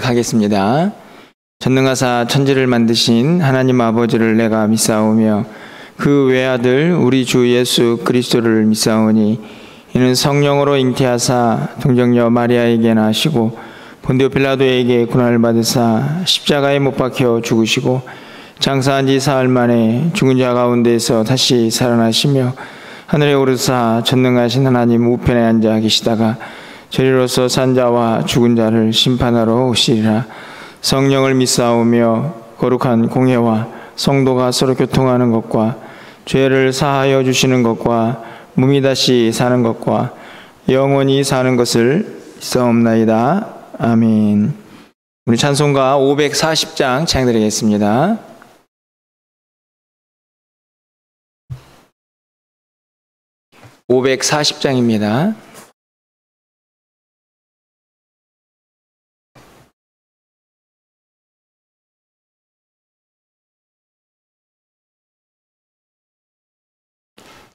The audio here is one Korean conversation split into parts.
고백하겠습니다. 전능하사 천지를 만드신 하나님 아버지를 내가 믿사오며 그 외아들 우리 주 예수 그리스도를 믿사오니 이는 성령으로 잉태하사 동정녀 마리아에게 나시고 본디오 빌라도에게 고난을 받으사 십자가에 못 박혀 죽으시고 장사한 지 사흘 만에 죽은 자 가운데서 다시 살아나시며 하늘에 오르사 전능하신 하나님 우편에 앉아 계시다가 저리로서 산 자와 죽은 자를 심판하러 오시리라. 성령을 믿사오며 거룩한 공회와 성도가 서로 교통하는 것과 죄를 사하여 주시는 것과 몸이 다시 사는 것과 영원히 사는 것을 믿사옵나이다. 아멘. 우리 찬송가 540장 찬양드리겠습니다. (540장입니다)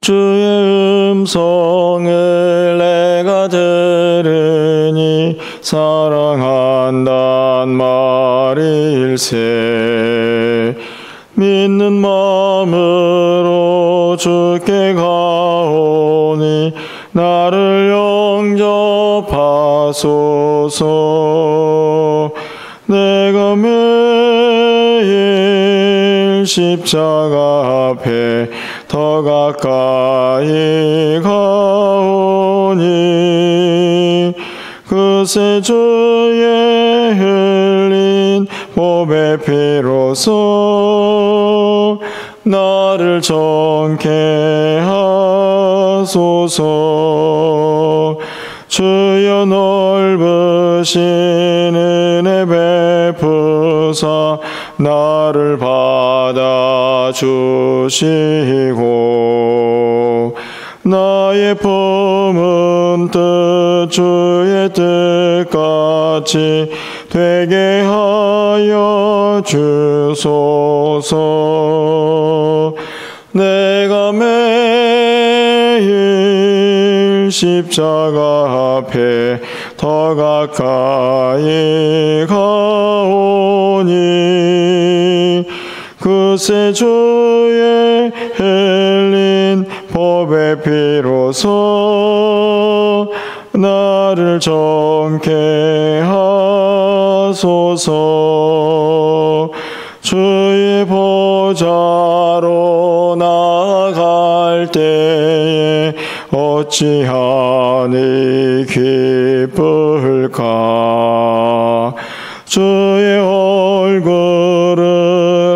주의 음성을 내가 들으니 사랑한단 말일세. 믿는 마음으로 주께 가오니 나를 영접하소서. 내가 매일 십자가 앞에 더 가까이 가오니 그새 주의 흘린 보배 피로써 나를 정케 하소서. 주여 넓으신 은혜 베푸사 나를 받아주시고 나의 품은 뜻 주의 뜻같이 되게 하여 주소서. 내가 매일 십자가 앞에 더 가까이 가오니 그새 주의 흘린 보배 피로써 나를 정케 하소서. 주의 보좌로 나아갈 때에 어찌하니 기쁠까. 주의 얼굴을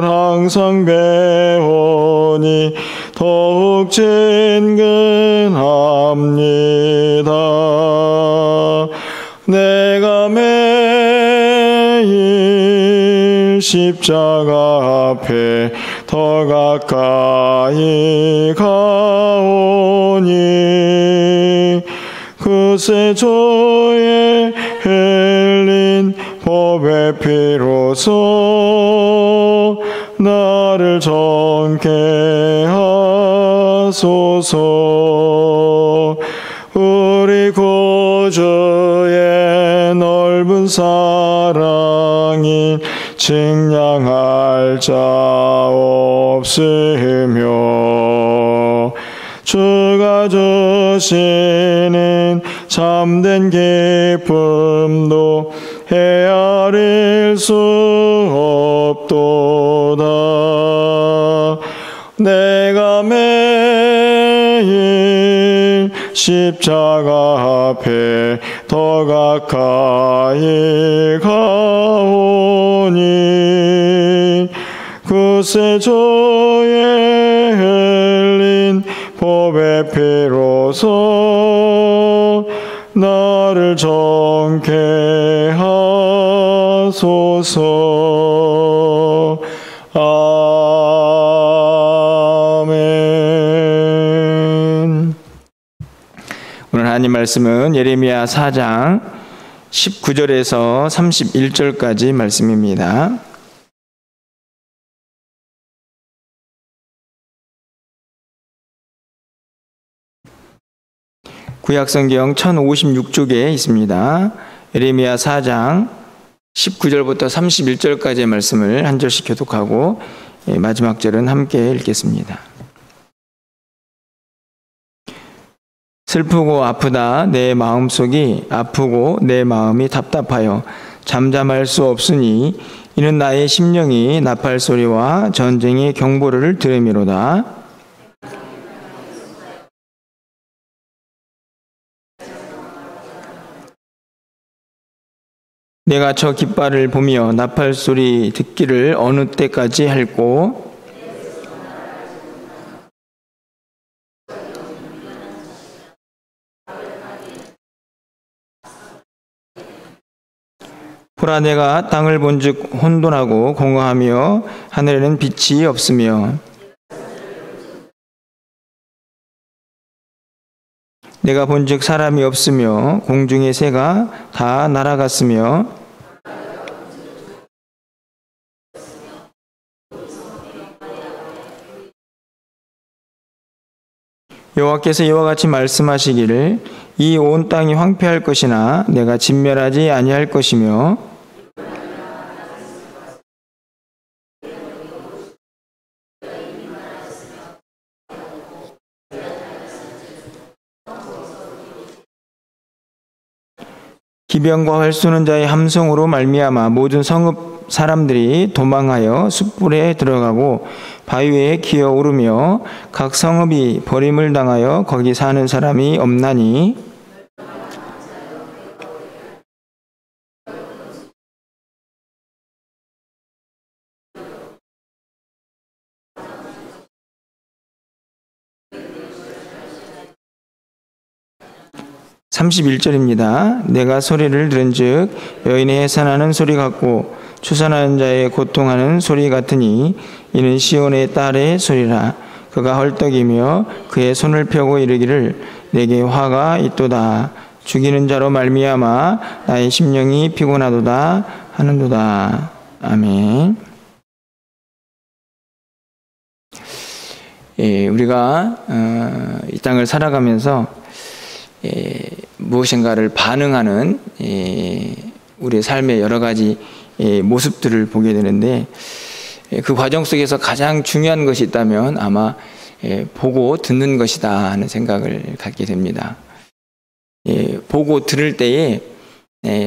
항상 배우니 더욱 친근합니다. 내가 매일 십자가 앞에 더 가까이 가오니 그새 주의 흘린 보배 피로써 나를 정케 하소서. 우리 구주의 넓은 사랑이 측량할 자 없으며 주가 주시는 참된 기쁨도 헤아릴 수 없도다. 내가 매일 십자가 앞에 더 가까이 가오니 그새 주의 흘린 보배 피로써 나를 정케 하소서. 아멘. 오늘 하나님 말씀은 예레미야 4장 19절에서 31절까지 말씀입니다. 구약성경 1056쪽에 있습니다. 예레미야 4장 19절부터 31절까지의 말씀을 한 절씩 교독하고 마지막 절은 함께 읽겠습니다. 슬프고 아프다 내 마음속이 아프고 내 마음이 답답하여 잠잠할 수 없으니 이는 나의 심령이 나팔 소리와 전쟁의 경보를 들음이로다. 내가 저 깃발을 보며 나팔 소리 듣기를 어느 때까지 할꼬. 보라 내가 땅을 본즉 혼돈하고 공허하며 하늘에는 빛이 없으며 내가 본즉 사람이 없으며 공중의 새가 다 날아갔으며 여호와께서 이와 같이 말씀하시기를 이 온 땅이 황폐할 것이나 내가 진멸하지 아니할 것이며 기병과 활 쏘는 자의 함성으로 말미암아 모든 성읍 사람들이 도망하여 숯불에 들어가고 바위에 기어오르며 각 성읍이 버림을 당하여 거기 사는 사람이 없나니 (31절입니다) 내가 소리를 들은즉 여인의 해산하는 소리 같고 추산하는 자의 고통하는 소리 같으니 이는 시온의 딸의 소리라. 그가 헐떡이며 그의 손을 펴고 이르기를 내게 화가 있도다. 죽이는 자로 말미암아 나의 심령이 피곤하도다 하는도다. 아멘. 우리가 이 땅을 살아가면서 무엇인가를 반응하는 우리의 삶의 여러 가지 모습들을 보게 되는데 그 과정 속에서 가장 중요한 것이 있다면 아마 보고 듣는 것이다 하는 생각을 갖게 됩니다. 보고 들을 때에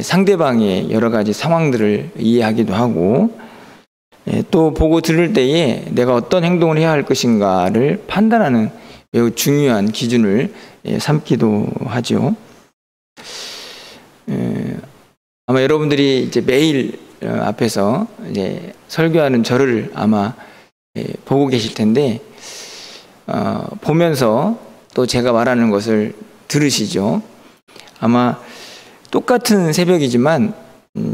상대방의 여러 가지 상황들을 이해하기도 하고 또 보고 들을 때에 내가 어떤 행동을 해야 할 것인가를 판단하는 매우 중요한 기준을 삼기도 하죠. 아마 여러분들이 이제 매일 앞에서 이제 설교하는 저를 아마 보고 계실 텐데 보면서 또 제가 말하는 것을 들으시죠. 아마 똑같은 새벽이지만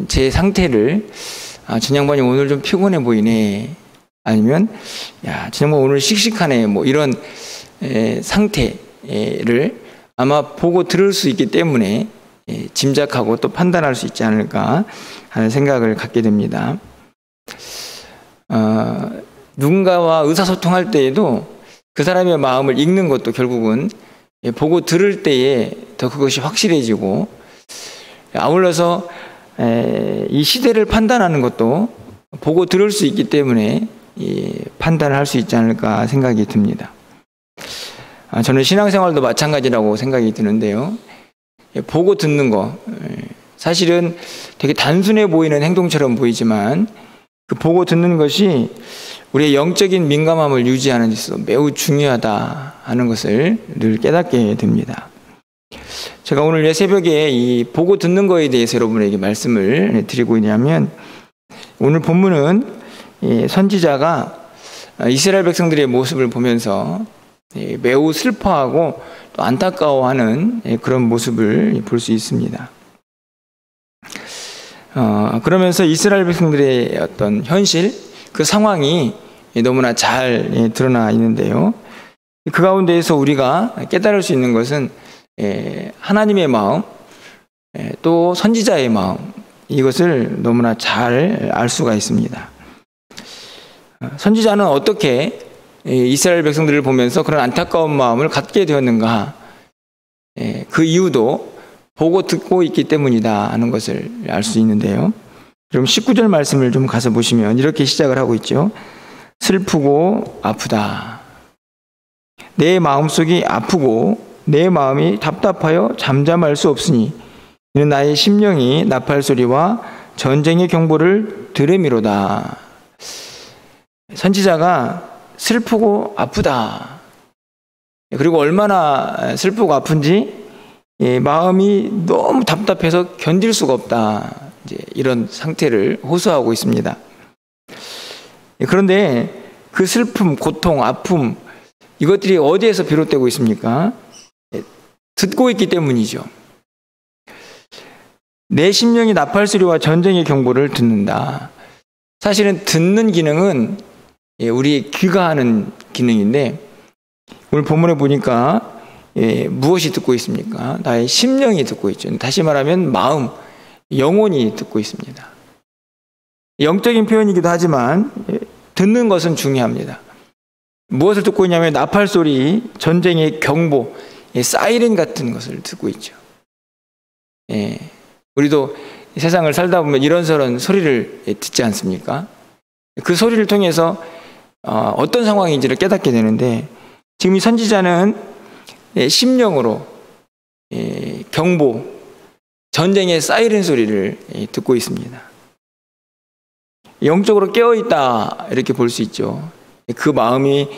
제 상태를 전 양반이 오늘 좀 피곤해 보이네, 아니면 야, 저 양반 오늘 씩씩하네, 뭐 이런 상태를 아마 보고 들을 수 있기 때문에 짐작하고 또 판단할 수 있지 않을까 하는 생각을 갖게 됩니다. 누군가와 의사소통할 때에도 그 사람의 마음을 읽는 것도 결국은 보고 들을 때에 더 그것이 확실해지고, 아울러서 이 시대를 판단하는 것도 보고 들을 수 있기 때문에 판단을 할 수 있지 않을까 생각이 듭니다. 저는 신앙생활도 마찬가지라고 생각이 드는데요. 보고 듣는 거, 사실은 되게 단순해 보이는 행동처럼 보이지만 그 보고 듣는 것이 우리의 영적인 민감함을 유지하는 데 있어서 매우 중요하다 하는 것을 늘 깨닫게 됩니다. 제가 오늘 새벽에 이 보고 듣는 거에 대해서 여러분에게 말씀을 드리고 있냐면, 오늘 본문은 선지자가 이스라엘 백성들의 모습을 보면서 매우 슬퍼하고 또 안타까워하는 그런 모습을 볼 수 있습니다. 그러면서 이스라엘 백성들의 어떤 현실, 그 상황이 너무나 잘 드러나 있는데요. 그 가운데에서 우리가 깨달을 수 있는 것은 하나님의 마음, 또 선지자의 마음, 이것을 너무나 잘 알 수가 있습니다. 선지자는 어떻게 이스라엘 백성들을 보면서 그런 안타까운 마음을 갖게 되었는가? 그 이유도 보고 듣고 있기 때문이다 하는 것을 알 수 있는데요. 그럼 19절 말씀을 좀 가서 보시면 이렇게 시작을 하고 있죠. 슬프고 아프다. 내 마음속이 아프고 내 마음이 답답하여 잠잠할 수 없으니 이는 나의 심령이 나팔 소리와 전쟁의 경보를 들음이로다. 선지자가 슬프고 아프다. 그리고 얼마나 슬프고 아픈지 마음이 너무 답답해서 견딜 수가 없다. 이제 이런 상태를 호소하고 있습니다. 그런데 그 슬픔, 고통, 아픔 이것들이 어디에서 비롯되고 있습니까? 듣고 있기 때문이죠. 내 심령이 나팔 소리와 전쟁의 경보를 듣는다. 사실은 듣는 기능은 우리 귀가 하는 기능인데 오늘 본문에 보니까 무엇이 듣고 있습니까? 나의 심령이 듣고 있죠. 다시 말하면 마음, 영혼이 듣고 있습니다. 영적인 표현이기도 하지만 듣는 것은 중요합니다. 무엇을 듣고 있냐면 나팔 소리, 전쟁의 경보, 사이렌 같은 것을 듣고 있죠. 우리도 세상을 살다 보면 이런저런 소리를 듣지 않습니까? 그 소리를 통해서 어떤 상황인지를 깨닫게 되는데 지금 이 선지자는 심령으로 경보, 전쟁의 사이렌 소리를 듣고 있습니다. 영적으로 깨어있다 이렇게 볼 수 있죠. 그 마음이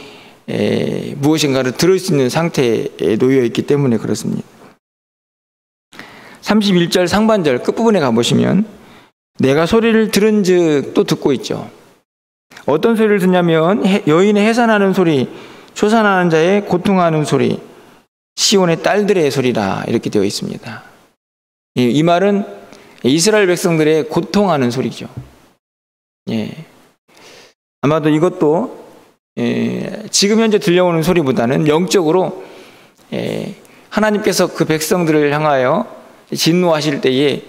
무엇인가를 들을 수 있는 상태에 놓여 있기 때문에 그렇습니다. 31절 상반절 끝부분에 가보시면 내가 소리를 들은즉 또 듣고 있죠. 어떤 소리를 듣냐면 여인의 해산하는 소리, 초산하는 자의 고통하는 소리, 시온의 딸들의 소리라 이렇게 되어 있습니다. 이 말은 이스라엘 백성들의 고통하는 소리죠. 아마도 이것도 지금 현재 들려오는 소리보다는 영적으로 하나님께서 그 백성들을 향하여 진노하실 때에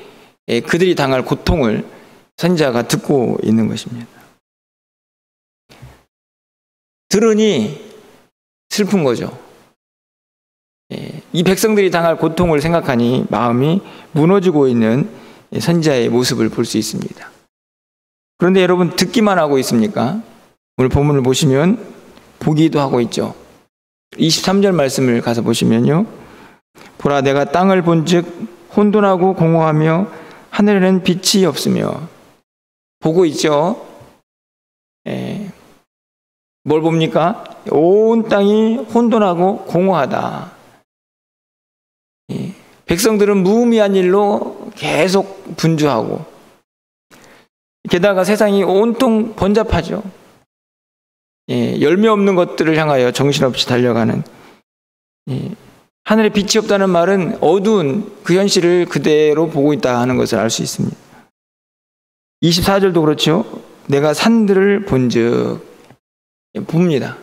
그들이 당할 고통을 선지자가 듣고 있는 것입니다. 들으니 슬픈 거죠. 이 백성들이 당할 고통을 생각하니 마음이 무너지고 있는 선지자의 모습을 볼 수 있습니다. 그런데 여러분 듣기만 하고 있습니까? 오늘 본문을 보시면 보기도 하고 있죠. 23절 말씀을 가서 보시면요. 보라 내가 땅을 본즉 혼돈하고 공허하며 하늘에는 빛이 없으며 보고 있죠. 뭘 봅니까? 온 땅이 혼돈하고 공허하다. 백성들은 무의미한 일로 계속 분주하고 게다가 세상이 온통 번잡하죠. 열매 없는 것들을 향하여 정신없이 달려가는 하늘에 빛이 없다는 말은 어두운 그 현실을 그대로 보고 있다 하는 것을 알 수 있습니다. 24절도 그렇죠. 내가 산들을 본즉 봅니다.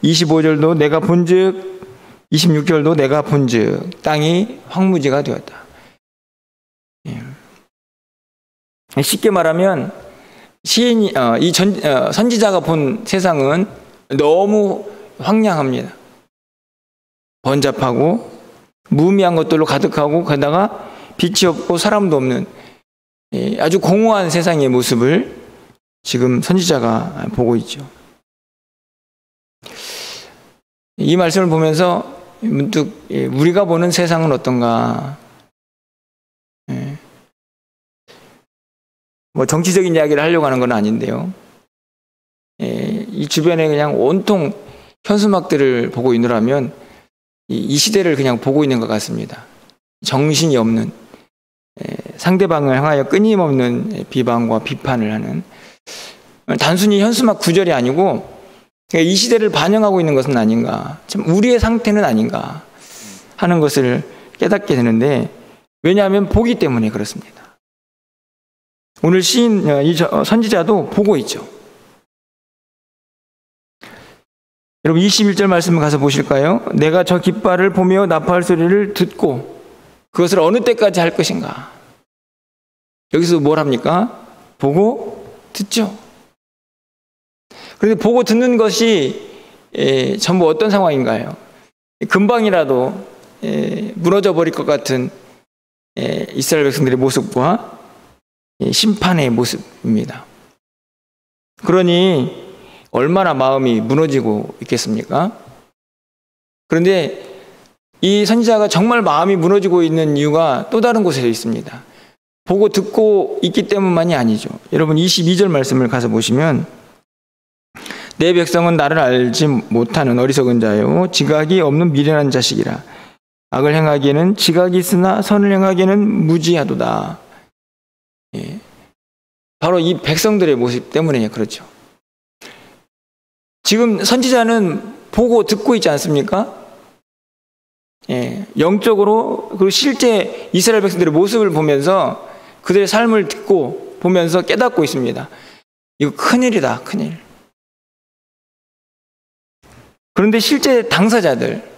25절도 내가 본즉 26절도 내가 본즉 땅이 황무지가 되었다. 쉽게 말하면 시인이 선지자가 본 세상은 너무 황량합니다. 번잡하고 무의미한 것들로 가득하고 게다가 빛이 없고 사람도 없는 아주 공허한 세상의 모습을 지금 선지자가 보고 있죠. 이 말씀을 보면서 문득 우리가 보는 세상은 어떤가? 뭐 정치적인 이야기를 하려고 하는 건 아닌데요. 이 주변에 그냥 온통 현수막들을 보고 있느라면 이 시대를 그냥 보고 있는 것 같습니다. 정신이 없는 상대방을 향하여 끊임없는 비방과 비판을 하는 단순히 현수막 구절이 아니고 이 시대를 반영하고 있는 것은 아닌가, 참 우리의 상태는 아닌가 하는 것을 깨닫게 되는데 왜냐하면 보기 때문에 그렇습니다. 오늘 시인, 이 선지자도 보고 있죠. 여러분 21절 말씀을 가서 보실까요? 내가 저 깃발을 보며 나팔 소리를 듣고 그것을 어느 때까지 할 것인가? 여기서 뭘 합니까? 보고 듣죠. 그런데 보고 듣는 것이 전부 어떤 상황인가요? 금방이라도 무너져 버릴 것 같은 이스라엘 백성들의 모습과 심판의 모습입니다. 그러니 얼마나 마음이 무너지고 있겠습니까? 그런데 이 선지자가 정말 마음이 무너지고 있는 이유가 또 다른 곳에 있습니다. 보고 듣고 있기 때문만이 아니죠. 여러분 22절 말씀을 가서 보시면 내 백성은 나를 알지 못하는 어리석은 자요 지각이 없는 미련한 자식이라. 악을 행하기에는 지각이 있으나 선을 행하기에는 무지하도다. 예. 바로 이 백성들의 모습 때문에 그렇죠. 지금 선지자는 보고 듣고 있지 않습니까? 예. 영적으로 그리고 실제 이스라엘 백성들의 모습을 보면서 그들의 삶을 듣고 보면서 깨닫고 있습니다. 이거 큰일이다, 큰일. 그런데 실제 당사자들,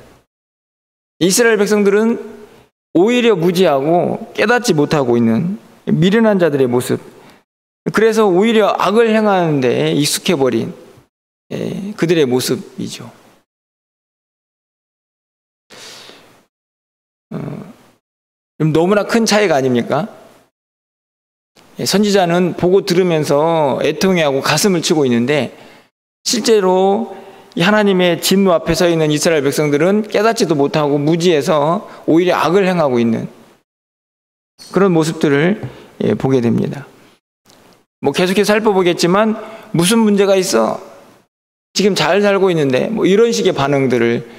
이스라엘 백성들은 오히려 무지하고 깨닫지 못하고 있는 미련한 자들의 모습. 그래서 오히려 악을 행하는 데 익숙해버린 그들의 모습이죠. 너무나 큰 차이가 아닙니까? 선지자는 보고 들으면서 애통해하고 가슴을 치고 있는데 실제로 하나님의 진노 앞에 서 있는 이스라엘 백성들은 깨닫지도 못하고 무지해서 오히려 악을 행하고 있는 그런 모습들을 보게 됩니다. 계속해서 살펴보겠지만 무슨 문제가 있어? 지금 잘 살고 있는데 이런 식의 반응들을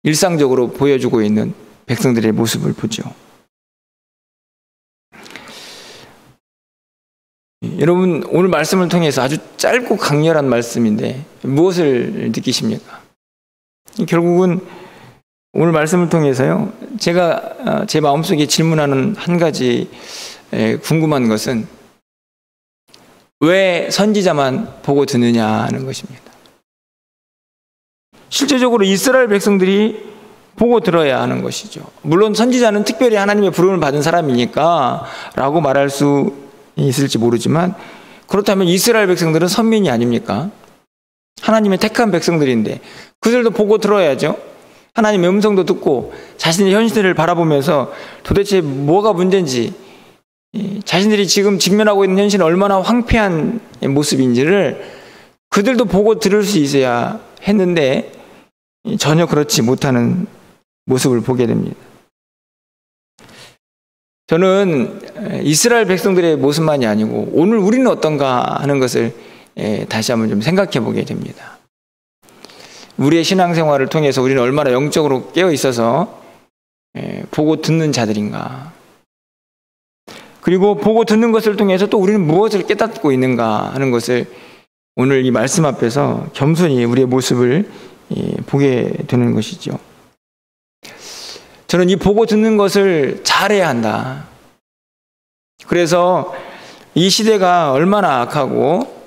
일상적으로 보여주고 있는 백성들의 모습을 보죠. 여러분 오늘 말씀을 통해서 아주 짧고 강렬한 말씀인데 무엇을 느끼십니까? 결국은 오늘 말씀을 통해서요 제가 제 마음속에 질문하는 한 가지 궁금한 것은 왜 선지자만 보고 듣느냐 하는 것입니다. 실제적으로 이스라엘 백성들이 보고 들어야 하는 것이죠. 물론 선지자는 특별히 하나님의 부름을 받은 사람이니까 라고 말할 수 있을지 모르지만 그렇다면 이스라엘 백성들은 선민이 아닙니까? 하나님의 택한 백성들인데 그들도 보고 들어야죠. 하나님의 음성도 듣고 자신의 현실을 바라보면서 도대체 뭐가 문제인지 자신들이 지금 직면하고 있는 현실은 얼마나 황폐한 모습인지를 그들도 보고 들을 수 있어야 했는데 전혀 그렇지 못하는 모습을 보게 됩니다. 저는 이스라엘 백성들의 모습만이 아니고 오늘 우리는 어떤가 하는 것을 다시 한번 좀 생각해 보게 됩니다. 우리의 신앙생활을 통해서 우리는 얼마나 영적으로 깨어 있어서 보고 듣는 자들인가, 그리고 보고 듣는 것을 통해서 또 우리는 무엇을 깨닫고 있는가 하는 것을 오늘 이 말씀 앞에서 겸손히 우리의 모습을 보게 되는 것이죠. 저는 이 보고 듣는 것을 잘해야 한다. 그래서 이 시대가 얼마나 악하고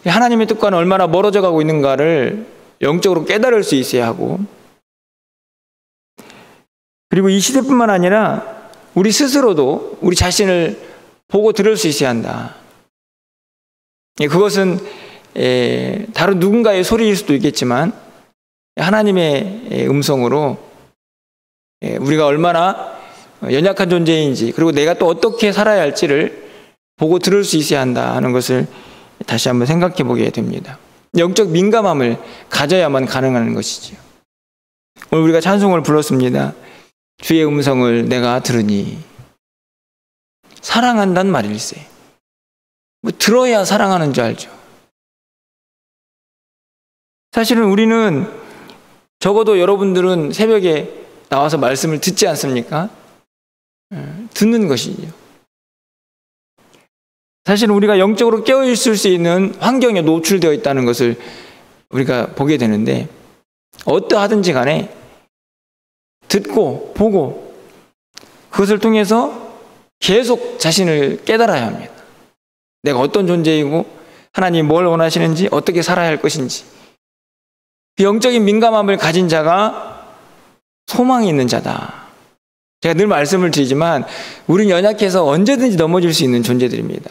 하나님의 뜻과는 얼마나 멀어져 가고 있는가를 영적으로 깨달을 수 있어야 하고, 그리고 이 시대뿐만 아니라 우리 스스로도 우리 자신을 보고 들을 수 있어야 한다. 그것은 다른 누군가의 소리일 수도 있겠지만 하나님의 음성으로 우리가 얼마나 연약한 존재인지, 그리고 내가 또 어떻게 살아야 할지를 보고 들을 수 있어야 한다 하는 것을 다시 한번 생각해 보게 됩니다. 영적 민감함을 가져야만 가능한 것이지요. 오늘 우리가 찬송을 불렀습니다. 주의 음성을 내가 들으니. 사랑한다는 말일세. 들어야 사랑하는 줄 알죠. 사실은 우리는, 적어도 여러분들은 새벽에 나와서 말씀을 듣지 않습니까? 듣는 것이죠. 사실은 우리가 영적으로 깨어있을 수 있는 환경에 노출되어 있다는 것을 우리가 보게 되는데, 어떠하든지 간에 듣고 보고 그것을 통해서 계속 자신을 깨달아야 합니다. 내가 어떤 존재이고 하나님이 뭘 원하시는지, 어떻게 살아야 할 것인지. 그 영적인 민감함을 가진 자가 소망이 있는 자다. 제가 늘 말씀을 드리지만 우리는 연약해서 언제든지 넘어질 수 있는 존재들입니다.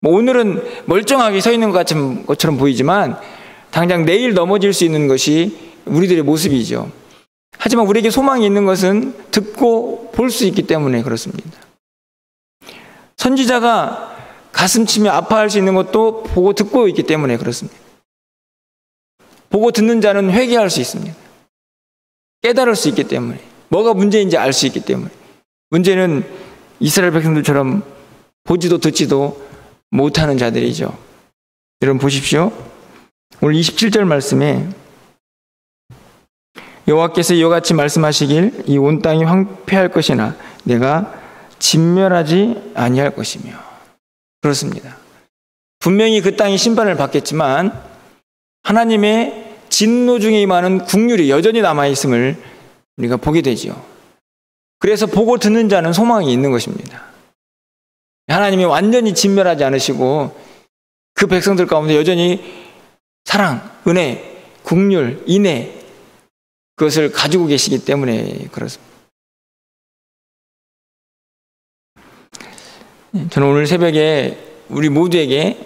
오늘은 멀쩡하게 서 있는 것처럼 보이지만 당장 내일 넘어질 수 있는 것이 우리들의 모습이죠. 하지만 우리에게 소망이 있는 것은 듣고 볼 수 있기 때문에 그렇습니다. 선지자가 가슴 치며 아파할 수 있는 것도 보고 듣고 있기 때문에 그렇습니다. 보고 듣는 자는 회개할 수 있습니다. 깨달을 수 있기 때문에, 뭐가 문제인지 알 수 있기 때문에. 문제는 이스라엘 백성들처럼 보지도 듣지도 못하는 자들이죠. 여러분 보십시오. 오늘 27절 말씀에 여호와께서 이와 같이 말씀하시길 이 온 땅이 황폐할 것이나 내가 진멸하지 아니할 것이며. 그렇습니다. 분명히 그 땅이 심판을 받겠지만 하나님의 진노 중에 임하는 국률이 여전히 남아있음을 우리가 보게 되죠. 그래서 보고 듣는 자는 소망이 있는 것입니다. 하나님이 완전히 진멸하지 않으시고 그 백성들 가운데 여전히 사랑, 은혜, 국률, 인애 그것을 가지고 계시기 때문에 그렇습니다. 저는 오늘 새벽에 우리 모두에게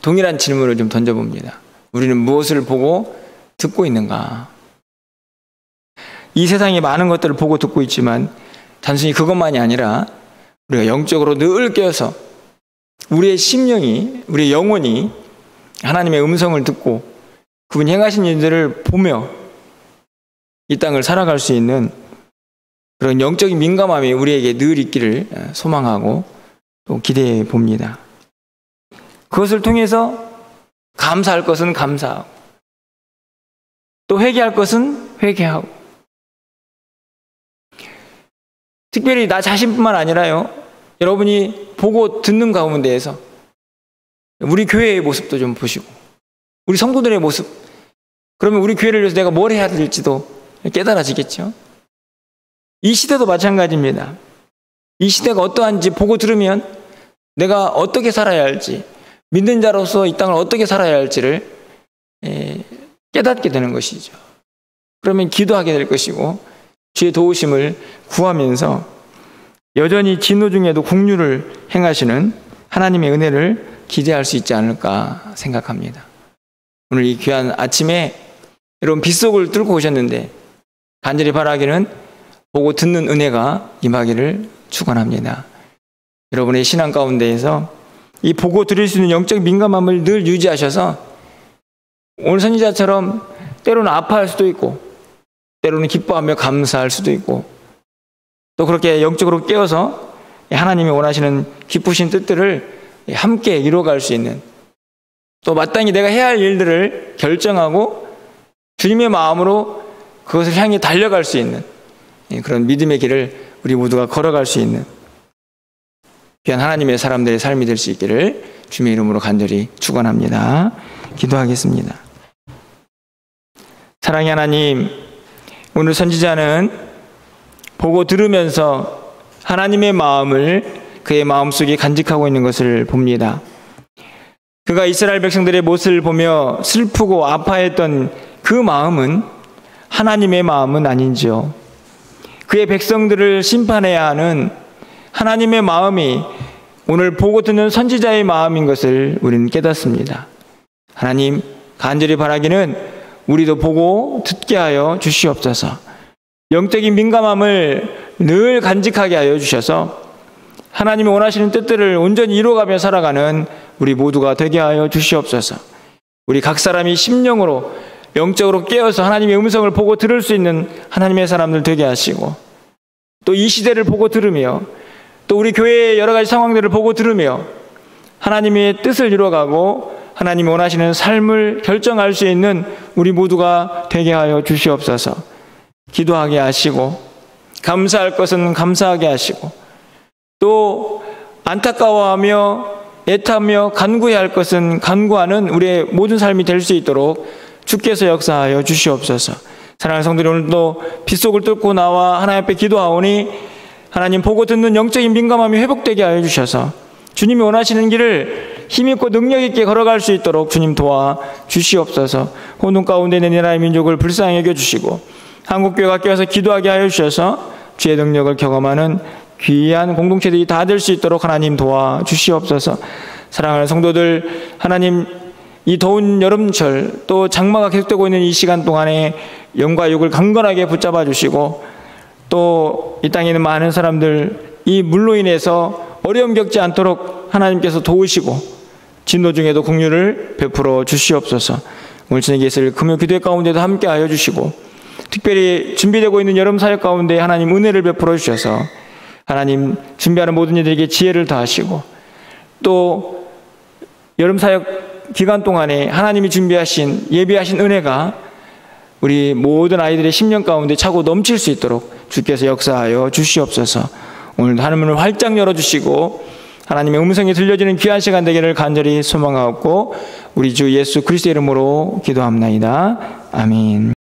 동일한 질문을 좀 던져봅니다. 우리는 무엇을 보고 듣고 있는가? 이 세상에 많은 것들을 보고 듣고 있지만 단순히 그것만이 아니라 우리가 영적으로 늘 깨어서 우리의 심령이, 우리의 영혼이 하나님의 음성을 듣고 그분이 행하신 일들을 보며 이 땅을 살아갈 수 있는 그런 영적인 민감함이 우리에게 늘 있기를 소망하고 또 기대해 봅니다. 그것을 통해서 감사할 것은 감사하고 또 회개할 것은 회개하고 특별히 나 자신뿐만 아니라요, 여러분이 보고 듣는 가운데에서 우리 교회의 모습도 좀 보시고 우리 성도들의 모습, 그러면 우리 교회를 위해서 내가 뭘 해야 될지도 깨달아지겠죠. 이 시대도 마찬가지입니다. 이 시대가 어떠한지 보고 들으면 내가 어떻게 살아야 할지, 믿는 자로서 이 땅을 어떻게 살아야 할지를 깨닫게 되는 것이죠. 그러면 기도하게 될 것이고 주의 도우심을 구하면서 여전히 진노 중에도 국률을 행하시는 하나님의 은혜를 기대할 수 있지 않을까 생각합니다. 오늘 이 귀한 아침에 여러분 빗속을 뚫고 오셨는데 간절히 바라기는 보고 듣는 은혜가 임하기를 축원합니다. 여러분의 신앙 가운데에서 이 보고 들을 수 있는 영적 민감함을 늘 유지하셔서 오늘 선지자처럼 때로는 아파할 수도 있고 때로는 기뻐하며 감사할 수도 있고 또 그렇게 영적으로 깨어서 하나님이 원하시는 기쁘신 뜻들을 함께 이루어갈 수 있는, 또 마땅히 내가 해야 할 일들을 결정하고 주님의 마음으로 그것을 향해 달려갈 수 있는 그런 믿음의 길을 우리 모두가 걸어갈 수 있는 귀한 하나님의 사람들의 삶이 될 수 있기를 주님의 이름으로 간절히 축원합니다. 기도하겠습니다. 사랑의 하나님, 오늘 선지자는 보고 들으면서 하나님의 마음을 그의 마음속에 간직하고 있는 것을 봅니다. 그가 이스라엘 백성들의 모습을 보며 슬프고 아파했던 그 마음은 하나님의 마음은 아닌지요. 그의 백성들을 심판해야 하는 하나님의 마음이 오늘 보고 듣는 선지자의 마음인 것을 우리는 깨닫습니다. 하나님, 간절히 바라기는 우리도 보고 듣게 하여 주시옵소서. 영적인 민감함을 늘 간직하게 하여 주셔서 하나님이 원하시는 뜻들을 온전히 이루어가며 살아가는 우리 모두가 되게 하여 주시옵소서. 우리 각 사람이 심령으로 영적으로 깨어서 하나님의 음성을 보고 들을 수 있는 하나님의 사람들 되게 하시고 또 이 시대를 보고 들으며 또 우리 교회의 여러 가지 상황들을 보고 들으며 하나님의 뜻을 이루어가고 하나님이 원하시는 삶을 결정할 수 있는 우리 모두가 되게 하여 주시옵소서. 기도하게 하시고 감사할 것은 감사하게 하시고 또 안타까워하며 애타며 간구해야 할 것은 간구하는 우리의 모든 삶이 될 수 있도록 주께서 역사하여 주시옵소서. 사랑하는 성도들, 오늘도 빗속을 뚫고 나와 하나님 앞에 기도하오니 하나님 보고 듣는 영적인 민감함이 회복되게 하여 주셔서 주님이 원하시는 길을 힘있고 능력있게 걸어갈 수 있도록 주님 도와 주시옵소서. 혼돈 가운데 있는 이 나라의 민족을 불쌍히 여겨주시고 한국교회가 깨어서 기도하게 하여 주셔서 주의 능력을 경험하는 귀한 공동체들이 다 될 수 있도록 하나님 도와 주시옵소서. 사랑하는 성도들, 하나님 이 더운 여름철 또 장마가 계속되고 있는 이 시간 동안에 영과 육을 강건하게 붙잡아 주시고 또 이 땅에 있는 많은 사람들 이 물로 인해서 어려움 겪지 않도록 하나님께서 도우시고 진노 중에도 긍휼을 베풀어 주시옵소서. 오늘 저녁에 있을 금요 기도회 가운데도 함께하여 주시고 특별히 준비되고 있는 여름 사역 가운데 하나님 은혜를 베풀어 주셔서 하나님 준비하는 모든 이들에게 지혜를 더하시고 또 여름 사역 기간 동안에 하나님이 준비하신 예비하신 은혜가 우리 모든 아이들의 심령 가운데 차고 넘칠 수 있도록 주께서 역사하여 주시옵소서. 오늘도 하늘문을 활짝 열어주시고 하나님의 음성이 들려지는 귀한 시간 되기를 간절히 소망하옵고 우리 주 예수 그리스도의 이름으로 기도합나이다. 아멘.